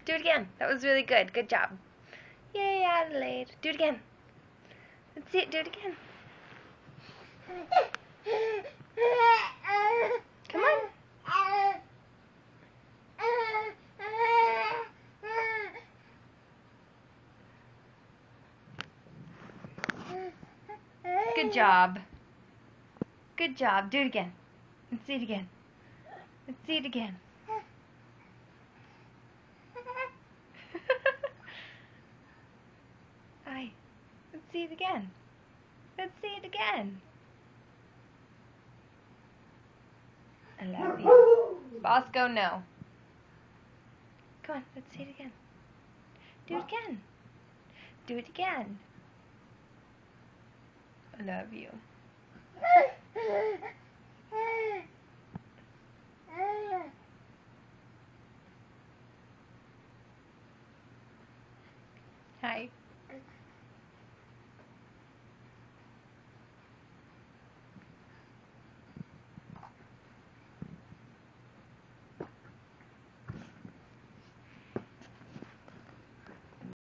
Do it again. That was really good. Good job. Yay, Adelaide. Do it again. Let's see it. Do it again. Come on. Good job. Good job. Do it again. Let's see it again. Let's see it again. Hi. Let's see it again. Let's see it again. I love you. Bosco, no. Come on, let's see it again. Do it again. Do it again. I love you. Hi.